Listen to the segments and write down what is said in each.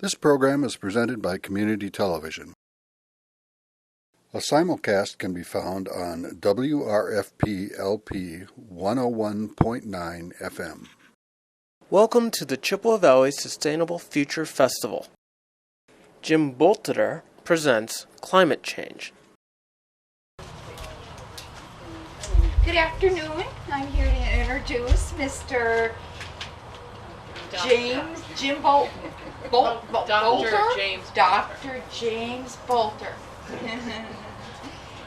This program is presented by Community Television. A simulcast can be found on WRFP-LP 101.9 FM. Welcome to the Chippewa Valley Sustainable Future Festival. Jim Bolteter presents Climate Change. Good afternoon. I'm here to introduce Mr. Jim Bolter. Dr. James Bolter.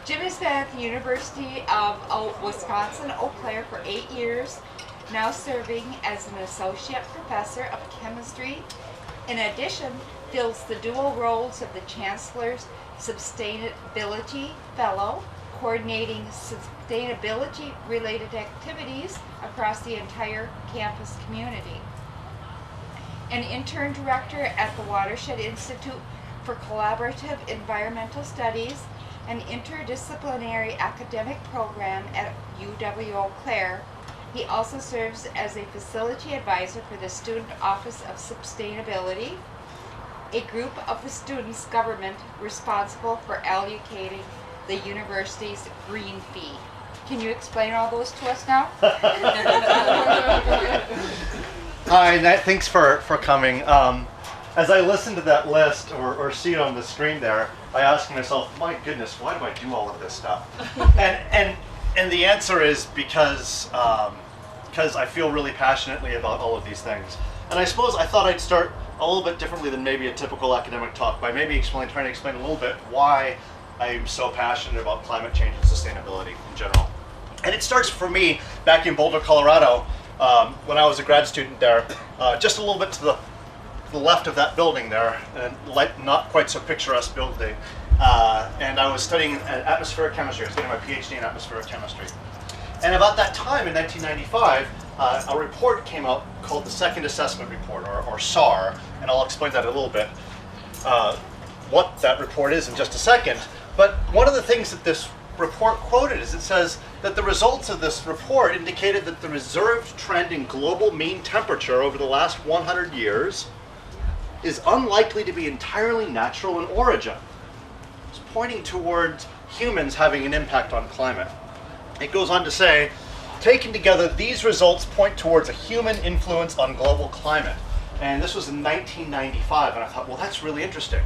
Jim has been at the University of Wisconsin Eau Claire for 8 years, now serving as an associate professor of chemistry. In addition, fills the dual roles of the Chancellor's Sustainability Fellow, coordinating sustainability-related activities across the entire campus community. An intern director at the Watershed Institute for Collaborative Environmental Studies, an interdisciplinary academic program at UW-Eau Claire. He also serves as a facility advisor for the Student Office of Sustainability, a group of the students' government responsible for allocating the university's green fee. Can you explain all those to us now? Hi, thanks for coming. As I listen to that list or see it on the screen there, I ask myself, my goodness, why do I do all of this stuff? and the answer is because I feel really passionately about all of these things. And I suppose I thought I'd start a little bit differently than maybe a typical academic talk by maybe trying to explain a little bit why I'm so passionate about climate change and sustainability in general. And it starts for me back in Boulder, Colorado, when I was a grad student there, just a little bit to the left of that building there, and not quite so picturesque building. And I was studying atmospheric chemistry. I was getting my PhD in atmospheric chemistry. And about that time in 1995, a report came out called the Second Assessment Report, or SAR, and I'll explain that a little bit, what that report is in just a second. But one of the things that this report quoted is it says that the results of this report indicated that the observed trend in global mean temperature over the last 100 years is unlikely to be entirely natural in origin. It's pointing towards humans having an impact on climate. It goes on to say, taken together, these results point towards a human influence on global climate. And this was in 1995, and I thought, well, that's really interesting.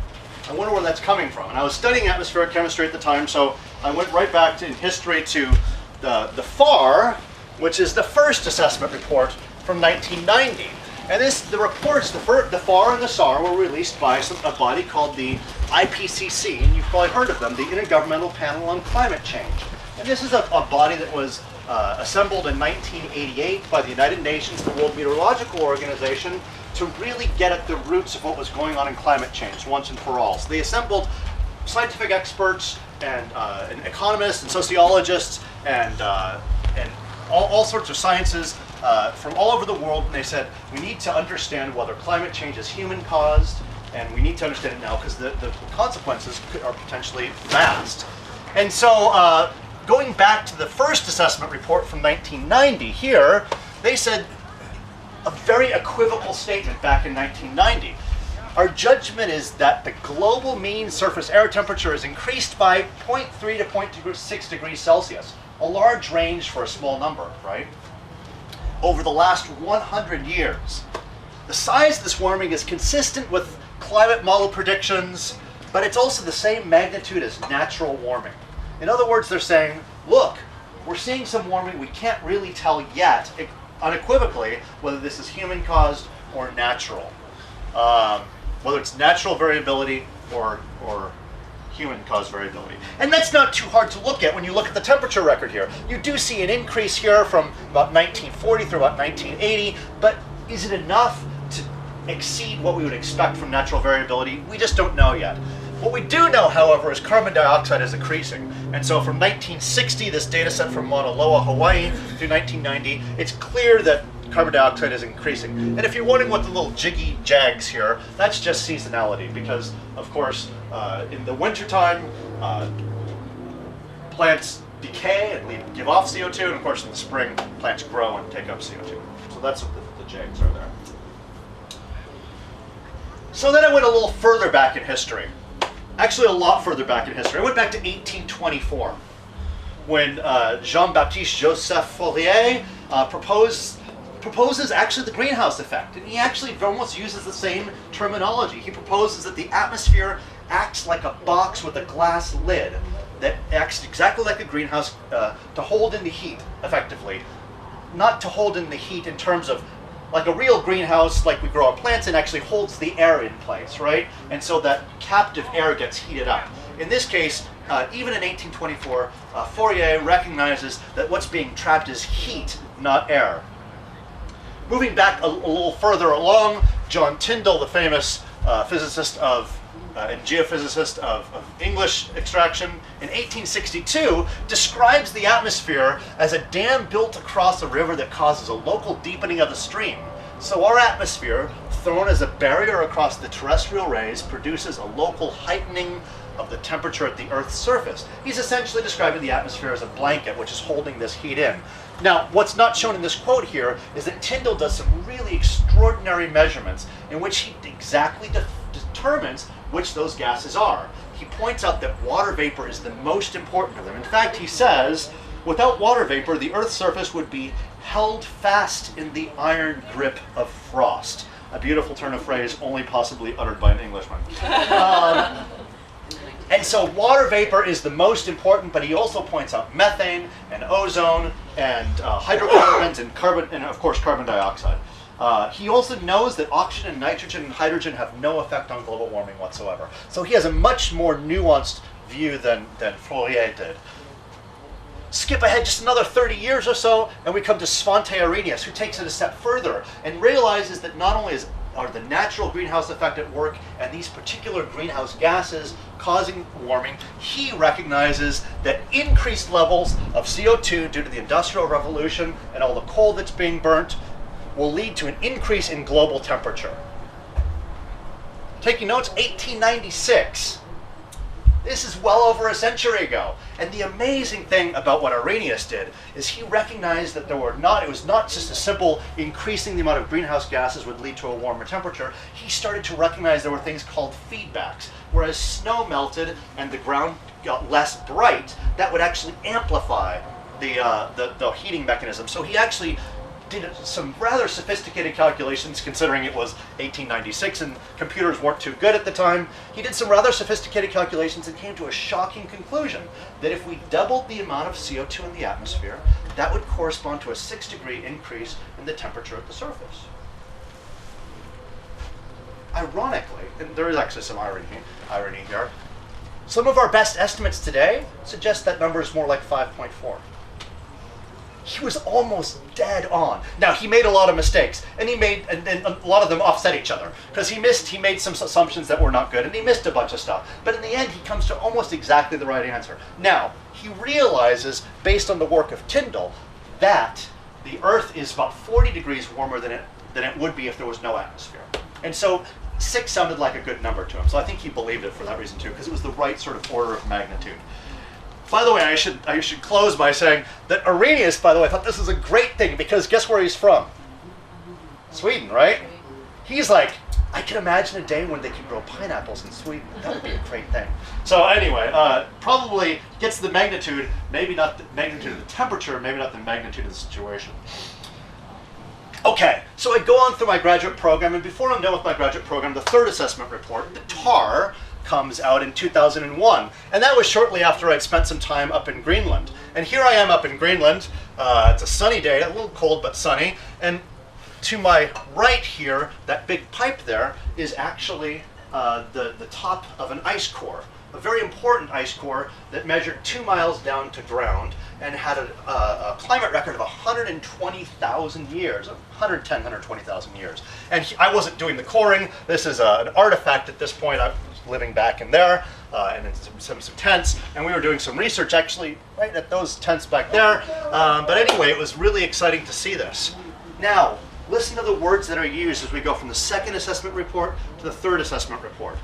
I wonder where that's coming from. And I was studying atmospheric chemistry at the time, so I went right back in history to the FAR, which is the first assessment report from 1990. And the reports, the FAR and the SAR, were released by a body called the IPCC, and you've probably heard of them, the Intergovernmental Panel on Climate Change. And this is a body that was assembled in 1988 by the United Nations, the World Meteorological Organization, to really get at the roots of what was going on in climate change once and for all. So they assembled scientific experts and economists and sociologists and all sorts of sciences from all over the world, and they said, we need to understand whether climate change is human-caused, and we need to understand it now because the consequences are potentially vast. And so going back to the first assessment report from 1990 here, they said a very equivocal statement back in 1990. Our judgment is that the global mean surface air temperature is increased by 0.3 to 0.6 degrees Celsius, a large range for a small number, right? Over the last 100 years. The size of this warming is consistent with climate model predictions, but it's also the same magnitude as natural warming. In other words, they're saying, look, we're seeing some warming, we can't really tell yet, unequivocally, whether this is human-caused or natural. Whether it's natural variability or human-caused variability. And that's not too hard to look at when you look at the temperature record here. You do see an increase here from about 1940 through about 1980, but is it enough to exceed what we would expect from natural variability? We just don't know yet. What we do know, however, is carbon dioxide is increasing. And so from 1960, this data set from Mauna Loa, Hawaii, through 1990, it's clear that carbon dioxide is increasing. And if you're wondering what the little jiggy jags here, that's just seasonality because, of course, in the wintertime, plants decay and give off CO2, and of course in the spring, plants grow and take up CO2. So that's what the jags are there. So then I went a little further back in history. Actually, a lot further back in history. I went back to 1824, when Jean-Baptiste Joseph Fourier proposes actually the greenhouse effect. And he actually almost uses the same terminology. He proposes that the atmosphere acts like a box with a glass lid that acts exactly like a greenhouse to hold in the heat, effectively. Not to hold in the heat in terms of like a real greenhouse, like we grow our plants in, actually holds the air in place, right? And so that captive air gets heated up. In this case, even in 1824, Fourier recognizes that what's being trapped is heat, not air. Moving back a little further along, John Tyndall, the famous physicist and geophysicist of English extraction, in 1862 describes the atmosphere as a dam built across a river that causes a local deepening of the stream. So our atmosphere, thrown as a barrier across the terrestrial rays, produces a local heightening of the temperature at the Earth's surface. He's essentially describing the atmosphere as a blanket which is holding this heat in. Now, what's not shown in this quote here is that Tyndall does some really extraordinary measurements in which he exactly determines which those gases are. He points out that water vapor is the most important of them. In fact, he says, without water vapor, the Earth's surface would be held fast in the iron grip of frost. A beautiful turn of phrase only possibly uttered by an Englishman. And so water vapor is the most important, but he also points out methane and ozone and hydrocarbons and of course carbon dioxide. He also knows that oxygen and nitrogen and hydrogen have no effect on global warming whatsoever. So he has a much more nuanced view than Fourier did. Skip ahead just another 30 years or so, and we come to Svante Arrhenius, who takes it a step further and realizes that not only are the natural greenhouse effect at work and these particular greenhouse gases causing warming, he recognizes that increased levels of CO2 due to the Industrial Revolution and all the coal that's being burnt will lead to an increase in global temperature. Taking notes, 1896. This is well over a century ago. And the amazing thing about what Arrhenius did is he recognized that it was not just a simple increasing the amount of greenhouse gases would lead to a warmer temperature. He started to recognize there were things called feedbacks, whereas snow melted and the ground got less bright, that would actually amplify the heating mechanism. So he actually did some rather sophisticated calculations, considering it was 1896 and computers weren't too good at the time. He did some rather sophisticated calculations and came to a shocking conclusion that if we doubled the amount of CO2 in the atmosphere, that would correspond to a 6-degree increase in the temperature at the surface. Ironically, and there is actually some irony here, some of our best estimates today suggest that number is more like 5.4. He was almost dead on. Now, he made a lot of mistakes, and a lot of them offset each other, because he made some assumptions that were not good, and he missed a bunch of stuff. But in the end, he comes to almost exactly the right answer. Now, he realizes, based on the work of Tyndall, that the Earth is about 40 degrees warmer than it would be if there was no atmosphere. And so 6 sounded like a good number to him, so I think he believed it for that reason too, because it was the right sort of order of magnitude. By the way, I should close by saying that Arrhenius, by the way, thought this was a great thing, because guess where he's from? Sweden, right? He's like, I can imagine a day when they can grow pineapples in Sweden. That would be a great thing. So anyway, probably gets the magnitude, maybe not the magnitude of the temperature, maybe not the magnitude of the situation. Okay, so I go on through my graduate program, and before I'm done with my graduate program, the third assessment report, the TAR, comes out in 2001, and that was shortly after I'd spent some time up in Greenland. And here I am up in Greenland. It's a sunny day, a little cold but sunny, and to my right here, that big pipe there is actually the top of an ice core, a very important ice core that measured 2 miles down to ground and had a climate record of 120,000 years, 120,000 years. And I wasn't doing the coring. This is an artifact at this point. I was living back in there and in some tents, and we were doing some research actually right at those tents back there. But anyway, it was really exciting to see this. Now, listen to the words that are used as we go from the second assessment report to the third assessment report.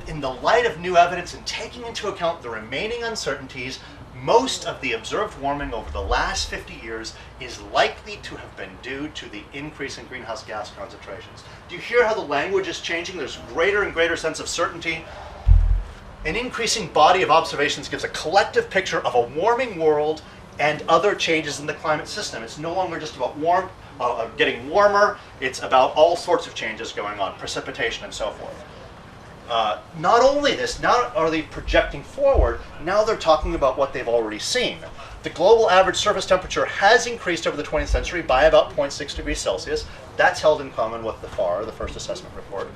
In the light of new evidence and taking into account the remaining uncertainties, most of the observed warming over the last 50 years is likely to have been due to the increase in greenhouse gas concentrations. Do you hear how the language is changing? There's greater and greater sense of certainty. An increasing body of observations gives a collective picture of a warming world and other changes in the climate system. It's no longer just about getting warmer, it's about all sorts of changes going on, precipitation and so forth. Not only this, now are they projecting forward, now they're talking about what they've already seen. The global average surface temperature has increased over the 20th century by about 0.6 degrees Celsius. That's held in common with the FAR, the first assessment report.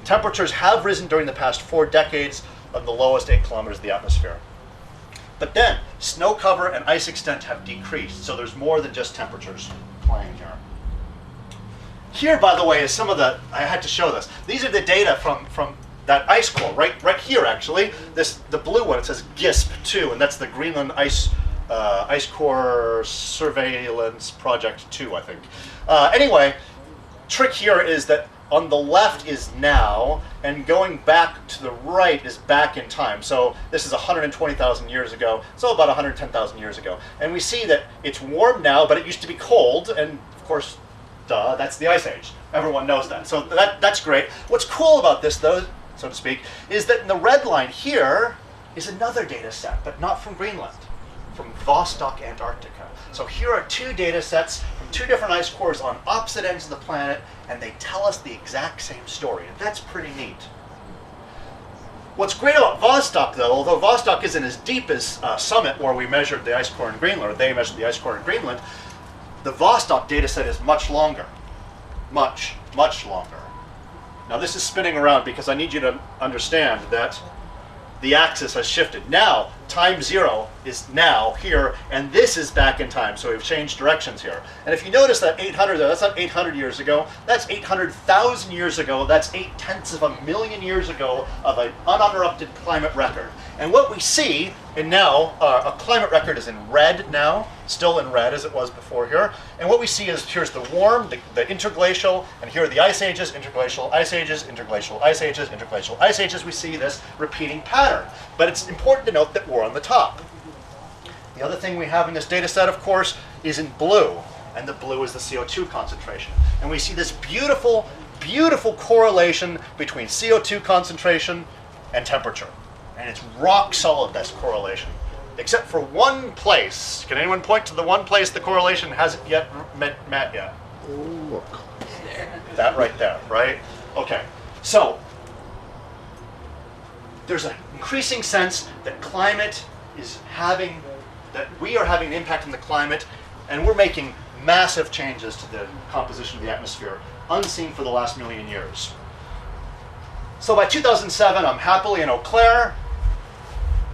Temperatures have risen during the past 4 decades of the lowest 8 kilometers of the atmosphere. But then, snow cover and ice extent have decreased, so there's more than just temperatures playing here. Here, by the way, is some of the, I had to show this. These are the data from that ice core, right here actually. The blue one, it says GISP-2, and that's the Greenland Ice Core Surveillance Project 2, I think. Anyway, trick here is that on the left is now, and going back to the right is back in time. So this is 120,000 years ago, so about 110,000 years ago. And we see that it's warm now, but it used to be cold, and of course, duh, that's the Ice Age. Everyone knows that. So that's great. What's cool about this, though, so to speak, is that in the red line here is another data set, but not from Greenland, from Vostok, Antarctica. So here are 2 data sets from 2 different ice cores on opposite ends of the planet, and they tell us the exact same story, and that's pretty neat. What's great about Vostok, though, although Vostok isn't as deep as Summit, where we measured the ice core in Greenland, or they measured the ice core in Greenland, the Vostok data set is much longer. Much, much longer. Now this is spinning around because I need you to understand that the axis has shifted. Now, time 0 is now here, and this is back in time, so we've changed directions here. And if you notice that 800 there, that's not 800 years ago, that's 800,000 years ago, that's 0.8 of a million years ago of an uninterrupted climate record. And what we see, and now, a climate record is in red now, still in red as it was before here, and what we see is here's the warm, the interglacial, and here are the ice ages, interglacial ice ages, interglacial ice ages, interglacial ice ages. We see this repeating pattern. But it's important to note that we're on the top. The other thing we have in this data set, of course, is in blue, and the blue is the CO2 concentration. And we see this beautiful, beautiful correlation between CO2 concentration and temperature. And it's rock solid, this correlation. Except for one place. Can anyone point to the one place the correlation hasn't yet met yet? Look. That right there, right? Okay, so there's an increasing sense that climate is having, that we are having an impact on the climate, and we're making massive changes to the composition of the atmosphere, unseen for the last million years. So by 2007, I'm happily in Eau Claire,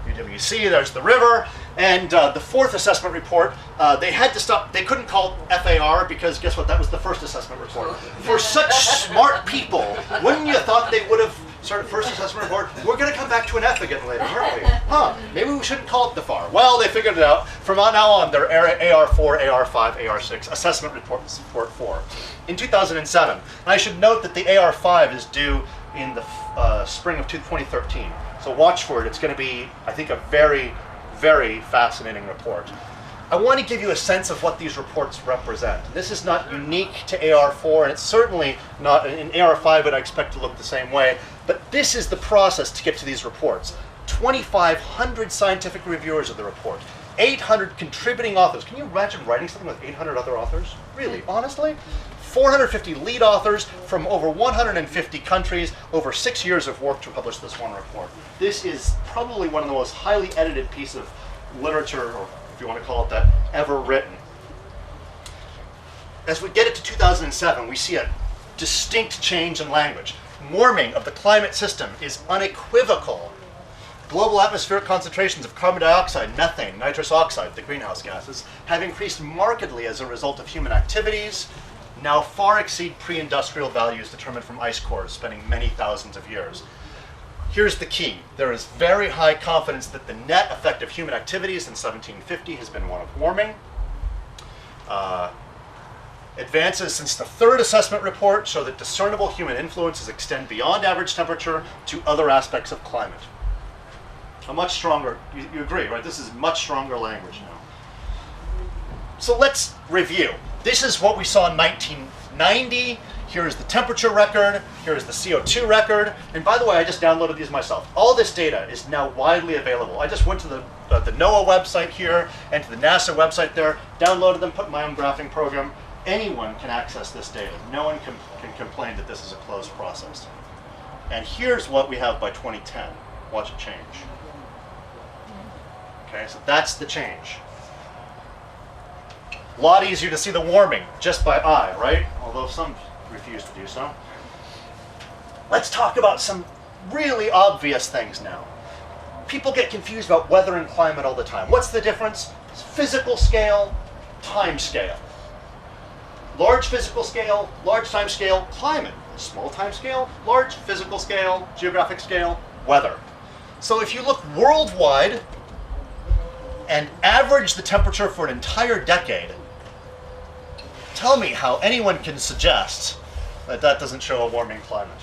UWC, there's the river, and the 4th assessment report, they had to stop, they couldn't call it FAR because guess what, that was the first assessment report. For such smart people, wouldn't you have thought they would have started first assessment report, we're going to come back to an F again later, aren't we? Huh, maybe we shouldn't call it the FAR. Well, they figured it out. From now on, they're AR4, AR5, AR6, assessment report 4 in 2007. And I should note that the AR5 is due in the spring of 2013. So watch for it. It's going to be, I think, a very, very fascinating report. I want to give you a sense of what these reports represent. This is not unique to AR4, and it's certainly not, in AR5 would I expect to look the same way, but this is the process to get to these reports. 2,500 scientific reviewers of the report, 800 contributing authors. Can you imagine writing something with 800 other authors? Really, honestly? 450 lead authors from over 150 countries, over 6 years of work to publish this one report. This is probably one of the most highly edited pieces of literature, or if you want to call it that, ever written. As we get it to 2007, we see a distinct change in language. Warming of the climate system is unequivocal. Global atmospheric concentrations of carbon dioxide, methane, nitrous oxide, the greenhouse gases, have increased markedly as a result of human activities, now far exceed pre-industrial values determined from ice cores spanning many thousands of years. Here's the key. There is very high confidence that the net effect of human activities in 1750 has been one of warming. Advances since the 3rd assessment report show that discernible human influences extend beyond average temperature to other aspects of climate. A much stronger, you agree, right? This is much stronger language now. So let's review. This is what we saw in 1990. Here is the temperature record. Here is the CO2 record. And by the way, I just downloaded these myself. All this data is now widely available. I just went to the NOAA website here and to the NASA website there, downloaded them, put in my own graphing program. Anyone can access this data. No one can complain that this is a closed process. And here's what we have by 2010. Watch it change. Okay, so that's the change. A lot easier to see the warming just by eye, right? Although some refuse to do so. Let's talk about some really obvious things now. People get confused about weather and climate all the time. What's the difference? It's physical scale, time scale. Large physical scale, large time scale, climate. Small time scale, large physical scale, geographic scale, weather. So if you look worldwide and average the temperature for an entire decade, tell me how anyone can suggest that that doesn't show a warming climate.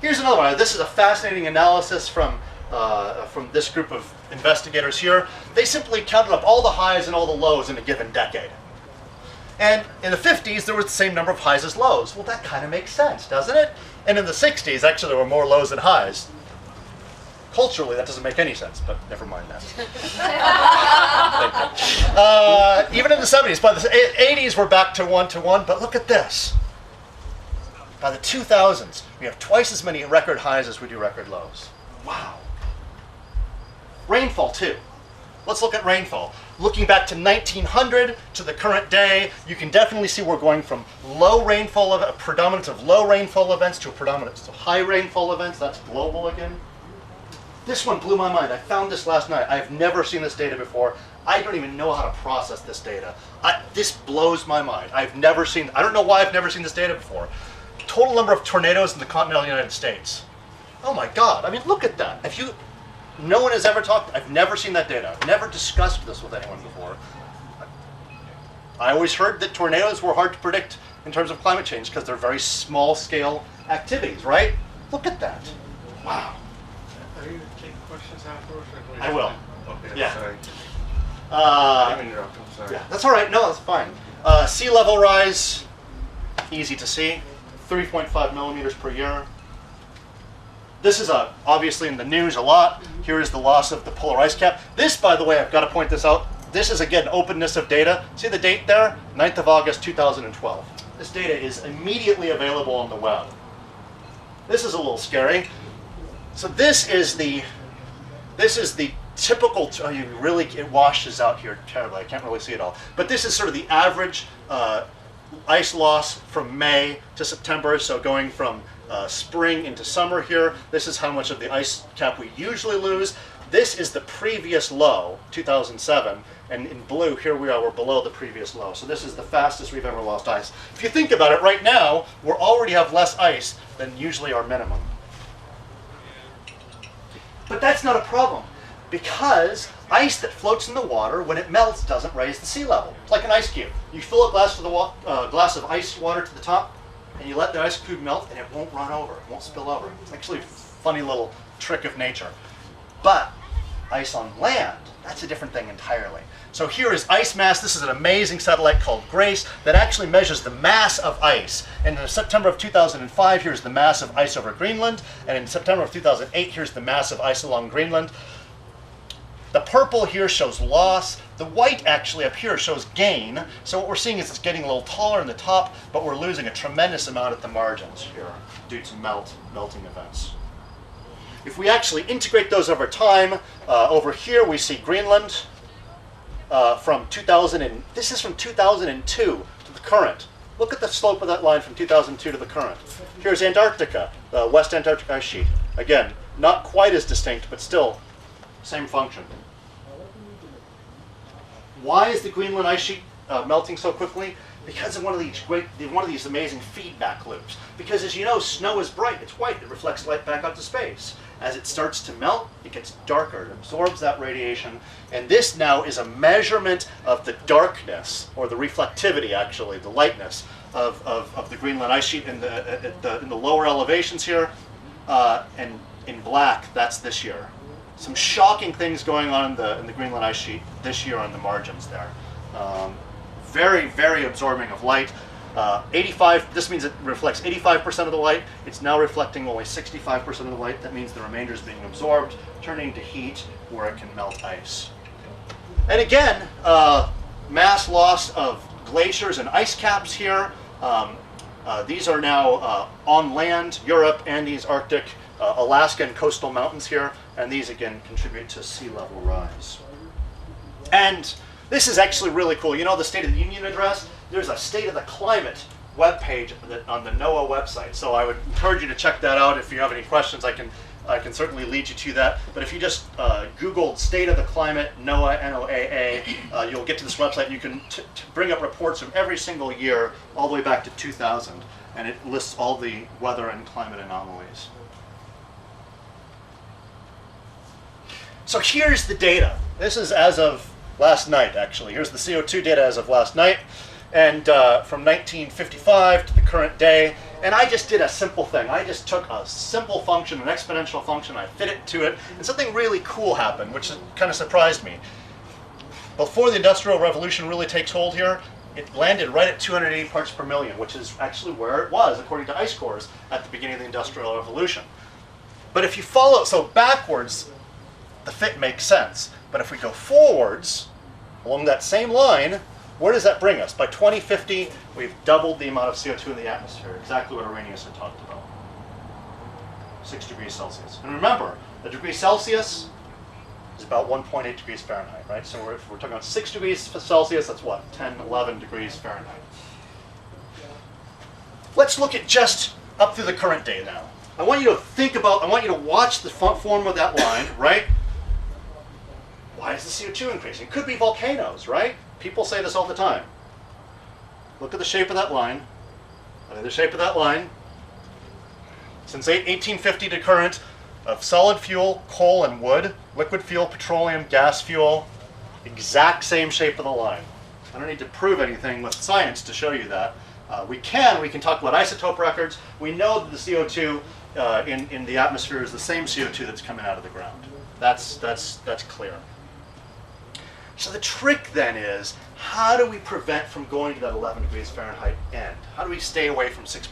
Here's another one. This is a fascinating analysis from this group of investigators here. They simply counted up all the highs and all the lows in a given decade. And in the 50s, there was the same number of highs as lows. Well, that kind of makes sense, doesn't it? And in the 60s, actually, there were more lows than highs. Culturally, that doesn't make any sense, but never mind that. Even in the 70s, by the 80s, we're back to 1-to-1, but look at this. By the 2000s, we have twice as many record highs as we do record lows. Wow. Rainfall, too. Let's look at rainfall. Looking back to 1900 to the current day, you can definitely see we're going from low rainfall, a predominance of low rainfall events to a predominance of high rainfall events. That's global again. This one blew my mind. I found this last night. I've never seen this data before. I don't even know how to process this data. This blows my mind. I don't know why I've never seen this data before. Total number of tornadoes in the continental United States. Oh my God. I mean, look at that. No one has ever talked, I've never seen that data. I've never discussed this with anyone before. I always heard that tornadoes were hard to predict in terms of climate change because they're very small scale activities, right? Look at that. Wow. Are you taking questions afterwards? I will. Okay, Yeah. sorry. I didn't interrupt, I'm sorry. Yeah, that's all right. No, that's fine. Sea level rise, easy to see. 3.5 millimeters per year. This is obviously in the news a lot. Here is the loss of the polar ice cap. This, by the way, I've got to point this out. This is, again, openness of data. See the date there? 9th of August, 2012. This data is immediately available on the web. This is a little scary. So this is the typical, it washes out here terribly. I can't really see it all. But this is sort of the average ice loss from May to September. So going from spring into summer here. This is how much of the ice cap we usually lose. This is the previous low, 2007, and in blue, here we are, we're below the previous low. So this is the fastest we've ever lost ice. If you think about it, right now, we already have less ice than usually our minimum. But that's not a problem, because ice that floats in the water, when it melts, doesn't raise the sea level. It's like an ice cube. You fill a glass of ice water to the top, and you let the ice cube melt, and it won't run over, it won't spill over. It's actually a funny little trick of nature. But ice on land, that's a different thing entirely. So here is ice mass. This is an amazing satellite called GRACE that actually measures the mass of ice. And in September of 2005, here's the mass of ice over Greenland. And in September of 2008, here's the mass of ice along Greenland. The purple here shows loss. The white actually up here shows gain. So what we're seeing is it's getting a little taller in the top, but we're losing a tremendous amount at the margins here due to melting events. If we actually integrate those over time, over here we see Greenland from 2000, this is from 2002 to the current. Look at the slope of that line from 2002 to the current. Here's Antarctica, the West Antarctic ice sheet. Again, not quite as distinct, but still same function. Why is the Greenland ice sheet melting so quickly? Because of one of these amazing feedback loops. Because as you know, snow is bright, it's white, it reflects light back out to space. As it starts to melt, it gets darker, it absorbs that radiation, and this now is a measurement of the darkness, or the reflectivity actually, the lightness of the Greenland ice sheet in the lower elevations here. And in black, that's this year. Some shocking things going on in the Greenland ice sheet this year on the margins there. Very, very absorbing of light. 85, this means it reflects 85% of the light. It's now reflecting only 65% of the light. That means the remainder is being absorbed, turning to heat where it can melt ice. And again, mass loss of glaciers and ice caps here. These are now on land, Europe, Andes, Arctic, Alaska, and coastal mountains here. And these again contribute to sea level rise. And this is actually really cool. You know the State of the Union address? There's a State of the Climate webpage on the NOAA website. So I would encourage you to check that out. If you have any questions, I can certainly lead you to that. But if you just Googled State of the Climate, NOAA, N-O-A-A, you'll get to this website. And you can bring up reports from every single year, all the way back to 2000. And it lists all the weather and climate anomalies. So here's the data. This is as of last night, actually. Here's the CO2 data as of last night. And from 1955 to the current day. And I just did a simple thing. I just took a simple function, an exponential function, I fit it to it, and something really cool happened, which kind of surprised me. Before the Industrial Revolution really takes hold here, it landed right at 280 parts per million, which is actually where it was, according to ice cores, at the beginning of the Industrial Revolution. But if you follow, so backwards, the fit makes sense. But if we go forwards, along that same line, where does that bring us? By 2050, we've doubled the amount of CO2 in the atmosphere, exactly what Arrhenius had talked about. 6 degrees Celsius. And remember, a degree Celsius is about 1.8 degrees Fahrenheit, right? So if we're talking about 6 degrees Celsius, that's what, 10, 11 degrees Fahrenheit. Let's look at just up through the current day now. I want you to think about, I want you to watch the form of that line, right? Why is the CO2 increasing? It could be volcanoes, right? People say this all the time. Look at the shape of that line. Look at the shape of that line. Since 1850 to current, of solid fuel, coal and wood, liquid fuel, petroleum, gas fuel, exact same shape of the line. I don't need to prove anything with science to show you that. We can talk about isotope records. We know that the CO2 in the atmosphere is the same CO2 that's coming out of the ground. That's clear. So the trick then is, how do we prevent from going to that 11 degrees Fahrenheit end? How do we stay away from 6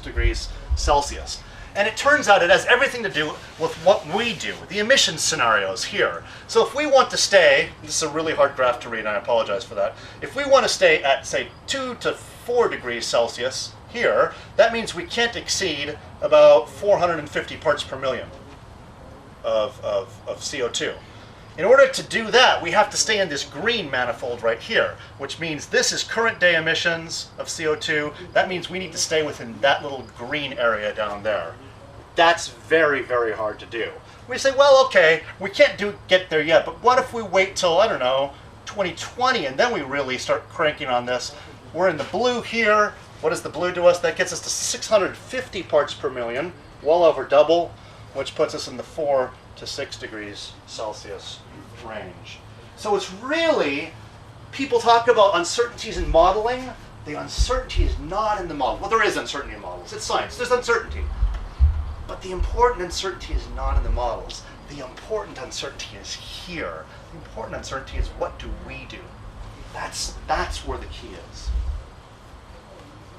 degrees Celsius? And it turns out it has everything to do with what we do, the emissions scenarios here. So if we want to stay, this is a really hard graph to read, and I apologize for that. If we want to stay at, say, 2 to 4 degrees Celsius here, that means we can't exceed about 450 parts per million of CO2. In order to do that, we have to stay in this green manifold right here, which means this is current day emissions of CO2. That means we need to stay within that little green area down there. That's very, very hard to do. We say, well, okay, we can't get there yet, but what if we wait till, I don't know, 2020, and then we really start cranking on this? We're in the blue here. What does the blue do us? That gets us to 650 parts per million, well over double, which puts us in the 4 to 6 degrees Celsius range. So it's really, people talk about uncertainties in modeling. The uncertainty is not in the model. Well, there is uncertainty in models. It's science. There's uncertainty. But the important uncertainty is not in the models. The important uncertainty is here. The important uncertainty is, what do we do? That's where the key is.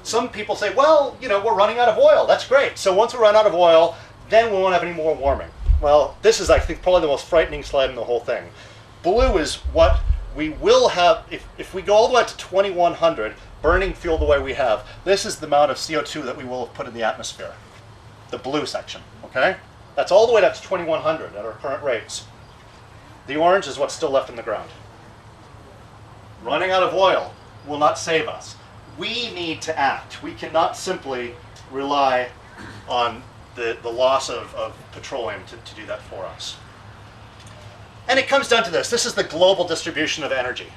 Some people say, well, you know, we're running out of oil. That's great. So once we run out of oil, then we won't have any more warming. Well, this is, I think, probably the most frightening slide in the whole thing. Blue is what we will have, if we go all the way to 2100, burning fuel the way we have, this is the amount of CO2 that we will have put in the atmosphere. The blue section, okay? That's all the way up to 2100 at our current rates. The orange is what's still left in the ground. Running out of oil will not save us. We need to act. We cannot simply rely on the loss of petroleum to do that for us. And it comes down to this. This is the global distribution of energy.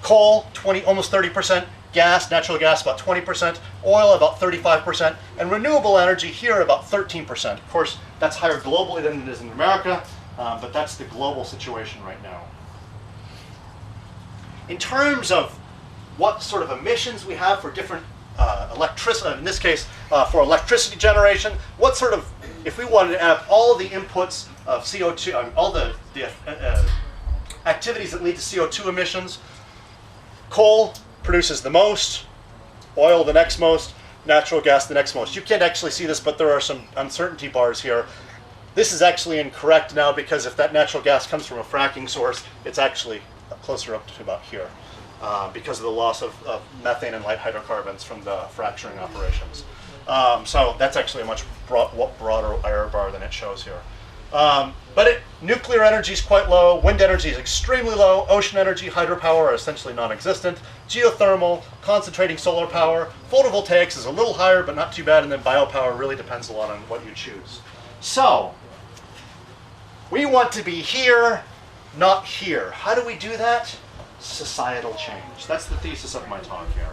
Coal, almost 30%. Gas, natural gas, about 20%. Oil, about 35%. And renewable energy here, about 13%. Of course, that's higher globally than it is in America, but that's the global situation right now. In terms of what sort of emissions we have for different electricity, in this case, for electricity generation, what sort of if we wanted to have all the inputs of CO2, all the activities that lead to CO2 emissions, coal produces the most, oil the next most, natural gas the next most. You can't actually see this, but there are some uncertainty bars here. This is actually incorrect now because if that natural gas comes from a fracking source, it's actually closer up to about here because of the loss of methane and light hydrocarbons from the fracturing operations. So that's actually a much broader error bar than it shows here. But nuclear energy is quite low, wind energy is extremely low, ocean energy, hydropower are essentially non-existent, geothermal, concentrating solar power, photovoltaics is a little higher but not too bad, and then biopower really depends a lot on what you choose. So, we want to be here, not here. How do we do that? Societal change. That's the thesis of my talk here.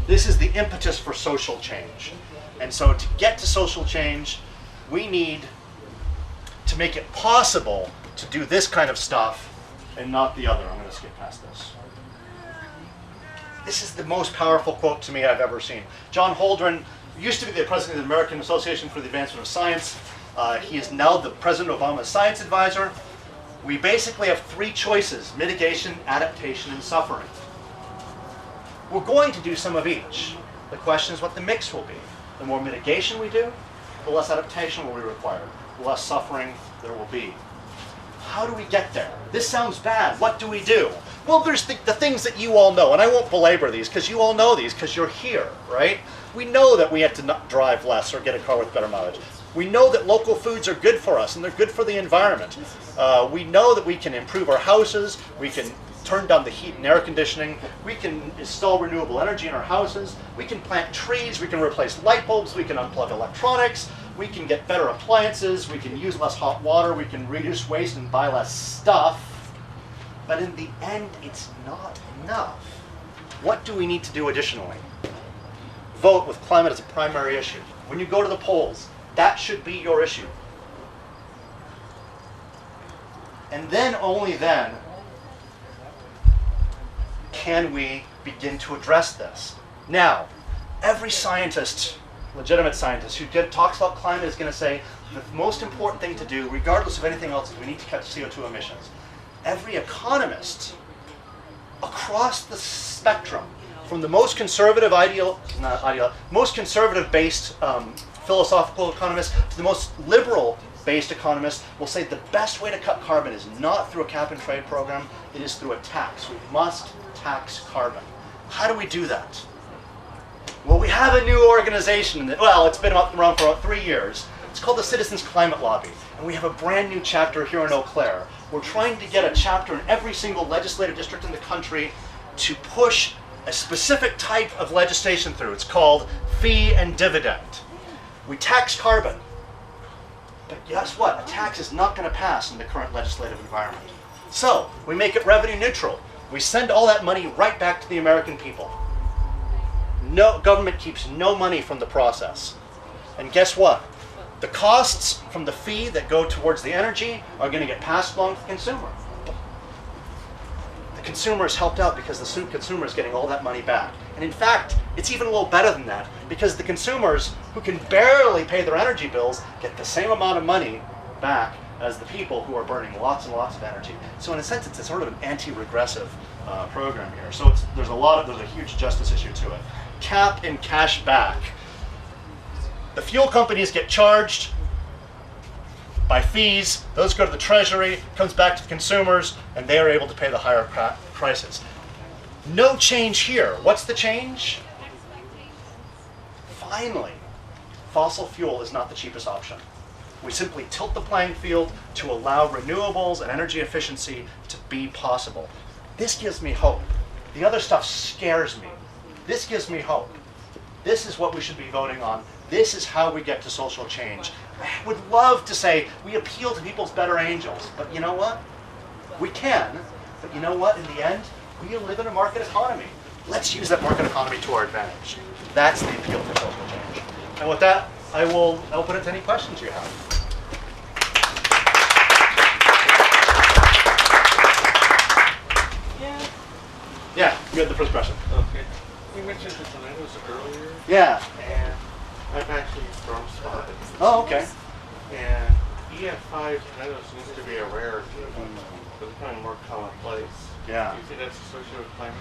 This is the impetus for social change. And so to get to social change, we need to make it possible to do this kind of stuff and not the other. I'm going to skip past this. This is the most powerful quote to me I've ever seen. John Holdren used to be the president of the American Association for the Advancement of Science. He is now the President Obama's science advisor. We basically have three choices: mitigation, adaptation, and suffering. We're going to do some of each. The question is what the mix will be. The more mitigation we do, the less adaptation will be required, the less suffering there will be. How do we get there? This sounds bad. What do we do? Well, there's the things that you all know, and I won't belabor these because you all know these because you're here, right? We know that we have to not drive less or get a car with better mileage. We know that local foods are good for us and they're good for the environment. We know that we can improve our houses, we can turn down the heat and air conditioning, we can install renewable energy in our houses, we can plant trees, we can replace light bulbs, we can unplug electronics, we can get better appliances, we can use less hot water, we can reduce waste and buy less stuff. But in the end, it's not enough. What do we need to do additionally? Vote with climate as a primary issue. When you go to the polls, that should be your issue. And then, only then, can we begin to address this. Now, every scientist, legitimate scientist, who talks about climate is going to say the most important thing to do, regardless of anything else, is we need to cut CO2 emissions. Every economist across the spectrum, from the most conservative most conservative-based philosophical economists to the most liberal-based economists will say the best way to cut carbon is not through a cap-and-trade program, it is through a tax. We must tax carbon. How do we do that? Well, we have a new organization. Well, it's been around for about 3 years. It's called the Citizens Climate Lobby, and we have a brand new chapter here in Eau Claire. We're trying to get a chapter in every single legislative district in the country to push a specific type of legislation through. It's called fee and dividend. We tax carbon, but guess what? A tax is not going to pass in the current legislative environment. So we make it revenue neutral. We send all that money right back to the American people. No government keeps no money from the process. And guess what? The costs from the fee that go towards the energy are going to get passed along to the consumer. The consumer is helped out because the consumer is getting all that money back. And in fact, it's even a little better than that because the consumers who can barely pay their energy bills get the same amount of money back as the people who are burning lots and lots of energy. So in a sense, it's a sort of an anti-regressive program here. So there's a huge justice issue to it. Cap and cash back. The fuel companies get charged by fees, those go to the treasury, comes back to the consumers, and they are able to pay the higher prices. No change here. What's the change? Finally, fossil fuel is not the cheapest option. We simply tilt the playing field to allow renewables and energy efficiency to be possible. This gives me hope. The other stuff scares me. This gives me hope. This is what we should be voting on. This is how we get to social change. I would love to say we appeal to people's better angels, but you know what? We can, but you know what? In the end, we live in a market economy. Let's use that market economy to our advantage. That's the appeal for social change. And with that, I will open it to any questions you have. Yeah, you had the first question. Okay. You mentioned the tornadoes earlier. Yeah. And I'm actually from Scotland. Oh, okay. EF5 tornadoes seems to be a rarity, but becoming more commonplace. Yeah. Do you think that's associated with climate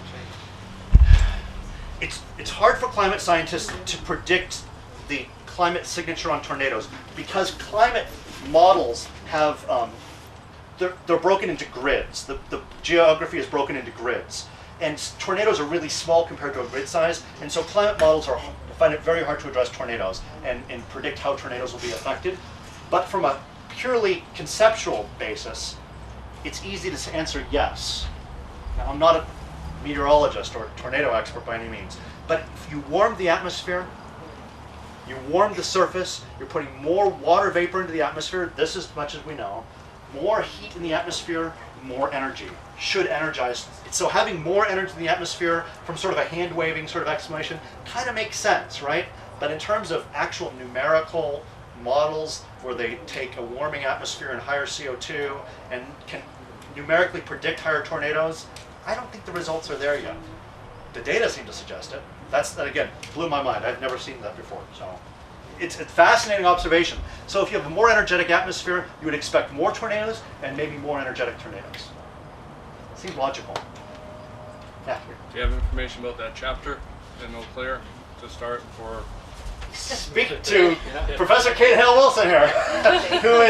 change? It's hard for climate scientists to predict the climate signature on tornadoes because climate models have they're broken into grids. The geography is broken into grids, and tornadoes are really small compared to a grid size, and so climate models find it very hard to address tornadoes and predict how tornadoes will be affected. But from a purely conceptual basis, it's easy to answer yes. Now, I'm not a meteorologist or tornado expert by any means, but if you warm the atmosphere, you warm the surface, you're putting more water vapor into the atmosphere, this is as much as we know, more heat in the atmosphere, more energy, should energize. So having more energy in the atmosphere from sort of a hand-waving sort of explanation kind of makes sense, right? But in terms of actual numerical models where they take a warming atmosphere and higher CO2 and can numerically predict higher tornadoes, I don't think the results are there yet. The data seem to suggest it. That again, blew my mind. I've never seen that before. So it's a fascinating observation. So if you have a more energetic atmosphere, you would expect more tornadoes and maybe more energetic tornadoes. Seems logical. Yeah. Do you have information about that chapter in Eau Claire to start for? Speak to Professor Kate Hale-Wilson here, who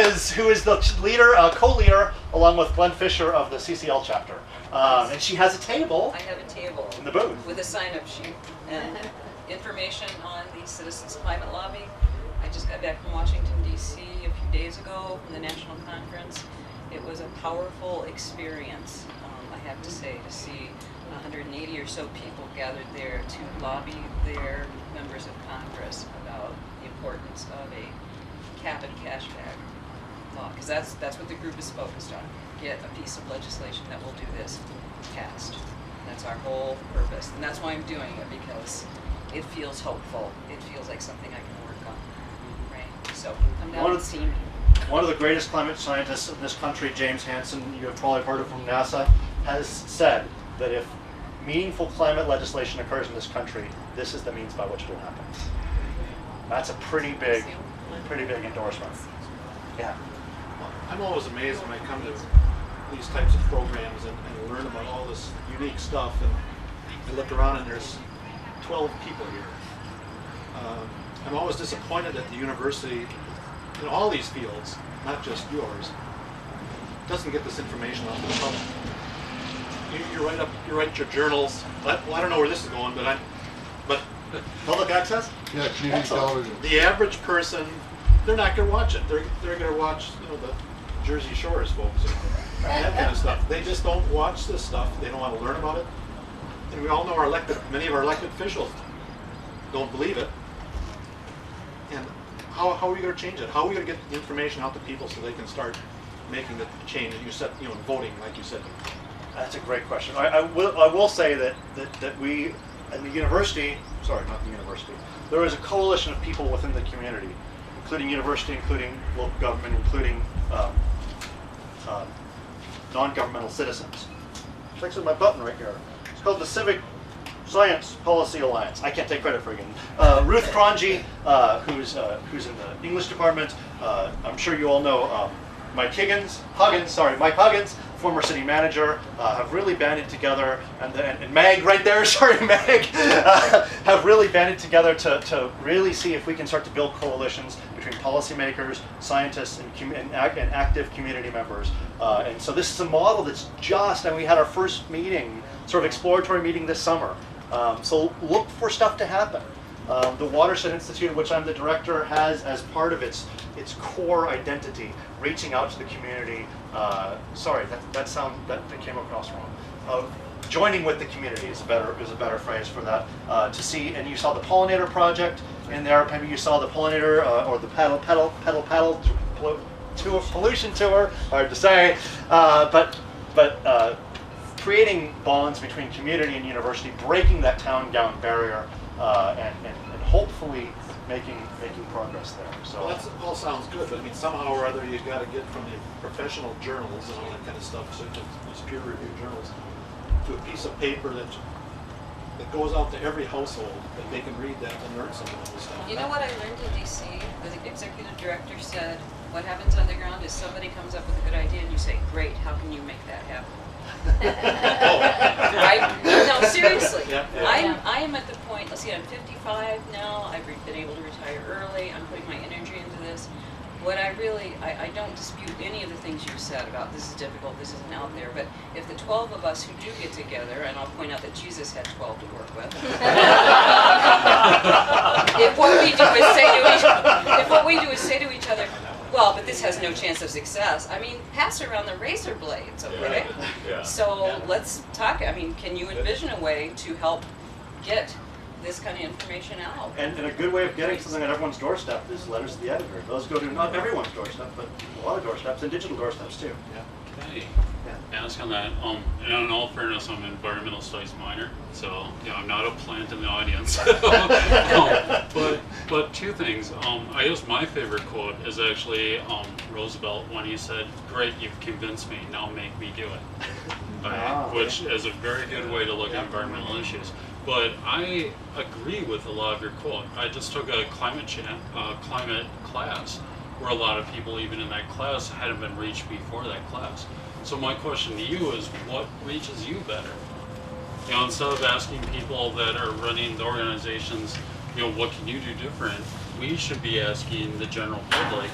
is the leader, co-leader, along with Glenn Fisher of the CCL chapter. And she has a table. I have a table in the booth with a sign-up sheet and information on the Citizens Climate Lobby. I just got back from Washington, D.C. a few days ago from the national conference. It was a powerful experience, I have to say, to see 180 or so people gathered there to lobby their members of Congress about the importance of a cap and cashback law, because that's what the group is focused on. Get a piece of legislation that will do this passed. That's our whole purpose, and that's why I'm doing it, because it feels hopeful. It feels like something I can work on, right? So I'm down to see me. One of the greatest climate scientists in this country, James Hansen, you have probably heard of from NASA, has said that if meaningful climate legislation occurs in this country, this is the means by which it will happen. That's a pretty big endorsement. Yeah. I'm always amazed when I come to these types of programs and learn about all this unique stuff, and I look around and there's 12 people here. I'm always disappointed at the university in all these fields, not just yours, doesn't get this information out to the public. You write your journals. Well, I don't know where this is going, but Public access? Yeah, community television. the average person, they're not going to watch it. They're going to watch, the Jersey Shores folks, and that kind of stuff. They just don't watch this stuff. They don't want to learn about it. And we all know many of our elected officials don't believe it. And how are we going to change it? How are we going to get the information out to people so they can start making the change? And you said, voting, like you said. That's a great question. I will say that we, in the university, sorry, not the university, there is a coalition of people within the community, including university, including local government, including non-governmental citizens. It's actually my button right here. It's called the Civic Science Policy Alliance. I can't take credit for it again. Ruth Cronje, who's in the English department. I'm sure you all know Mike Huggins, former city manager, have really banded together, and Meg right there, sorry Meg, have really banded together to really see if we can start to build coalitions between policymakers, scientists, and active community members. And so this is a model that's and we had our first meeting, sort of exploratory meeting this summer. So look for stuff to happen. The Watershed Institute, which I'm the director, has as part of its core identity reaching out to the community. Sorry, that came across wrong. Joining with the community is a better phrase for that. To see, and you saw the pollinator project in there. Maybe you saw the pollinator or the paddle pollution tour. Hard to say, but creating bonds between community and university, breaking that town-gown barrier, and hopefully making progress there. So well, that all sounds good, but I mean, somehow or other you've got to get from the professional journals and all that kind of stuff, so these peer-reviewed journals, to a piece of paper that goes out to every household, that they can read that and learn something about this stuff. You know what I learned in DC? The executive director said, What happens on the ground is somebody comes up with a good idea and you say, great, how can you make that happen? Right? No, seriously. I am at the point, let's see, I'm 55 now, I've been able to retire early, I'm putting my energy into this. What I really, I don't dispute any of the things you said about this is difficult, this isn't out there, but if the 12 of us who do get together, and I'll point out that Jesus had 12 to work with, if what we do is say to each other, well, but this has no chance of success. I mean, pass around the razor blades, okay? Yeah. So let's talk. I mean, can you envision a way to help get this kind of information out? And a good way of getting something on everyone's doorstep is letters to the editor. Those go to not everyone's doorstep, but a lot of doorsteps and digital doorsteps too. Yeah. Can I ask on that? And in all fairness, I'm an environmental studies minor, so I'm not a plant in the audience. But two things. I guess my favorite quote is actually Roosevelt when he said, "Great, you've convinced me. Now make me do it," which is a very good way to look at environmental issues. But I agree with a lot of your quote. I just took a climate class where a lot of people, even in that class, hadn't been reached before that class. So my question to you is, what reaches you better? Instead of asking people that are running the organizations, what can you do different? We should be asking the general public,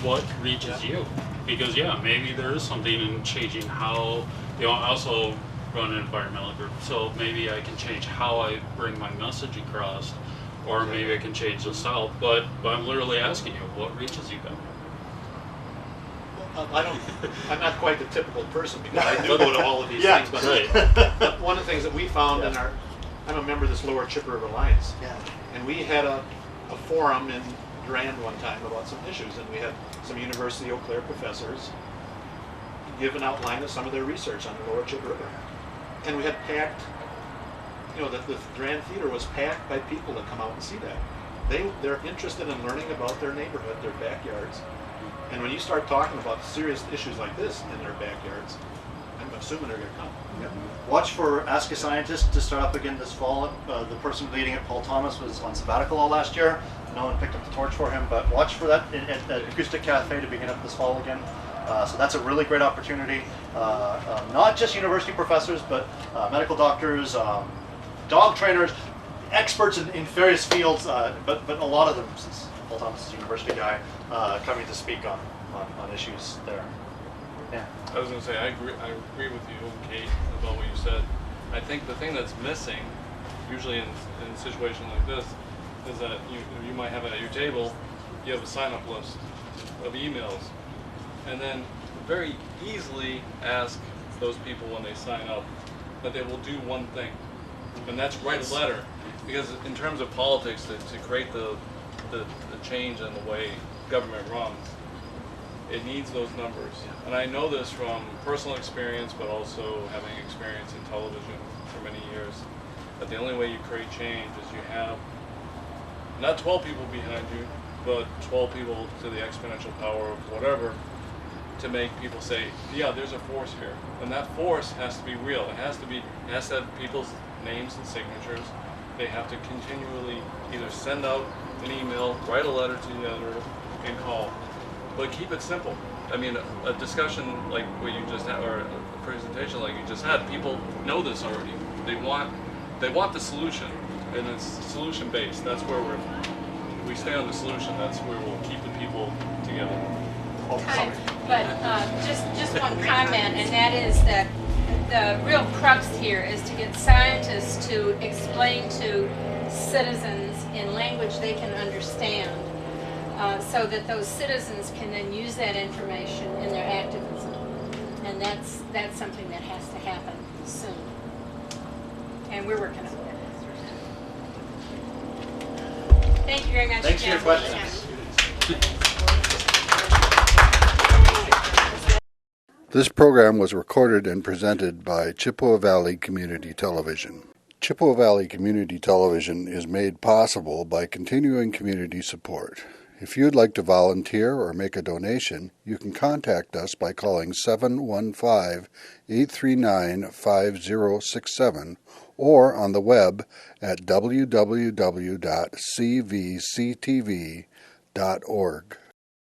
what reaches you? Because maybe there is something in changing how, I also run an environmental group, so maybe I can change how I bring my message across, or maybe I can change the style, but I'm literally asking you, what reaches you better? I'm not quite the typical person because I do go to all of these things, but one of the things that we found in I'm a member of this Lower Chippewa Alliance, and we had a forum in Durand one time about some issues, and we had some University of Eau Claire professors give an outline of some of their research on the Lower Chippewa River. And we had packed, the Durand Theater was packed by people that come out and see that. They're interested in learning about their neighborhood, their backyards. And when you start talking about serious issues like this in their backyards, I'm assuming they're going to come. Watch for Ask a Scientist to start up again this fall. The person leading it, Paul Thomas, was on sabbatical all last year. No one picked up the torch for him, but watch for that at Acoustic Cafe to begin up this fall again. So that's a really great opportunity. Not just university professors, but medical doctors, dog trainers, experts in various fields, but a lot of them, since Paul Thomas is a university guy, coming to speak on issues there. Yeah. I was going to say, I agree with you, Kate, about what you said. I think the thing that's missing, usually in a situation like this, is that you might have at your table, you have a sign-up list of emails, and then very easily ask those people when they sign up that they will do one thing, and that's write a letter. Because in terms of politics, to create the change in the way government runs, it needs those numbers. And I know this from personal experience, but also having experience in television for many years, that the only way you create change is you have not 12 people behind you, but 12 people to the exponential power of whatever, to make people say, yeah, there's a force here. And that force has to be real. It has to have people's names and signatures. They have to continually either send out an email, write a letter to the editor, and call. But keep it simple. I mean, a discussion like what you just had, or a presentation like you just had, people know this already. They want the solution, and it's solution based. That's where we stay on the solution. That's where we'll keep the people together. But just one comment, and that is that the real crux here is to get scientists to explain to citizens in language they can understand, so that those citizens can then use that information in their activism. And that's something that has to happen soon. And we're working on that. Thank you very much. Thanks for your questions. This program was recorded and presented by Chippewa Valley Community Television. Chippewa Valley Community Television is made possible by continuing community support. If you'd like to volunteer or make a donation, you can contact us by calling 715-839-5067 or on the web at www.cvctv.org.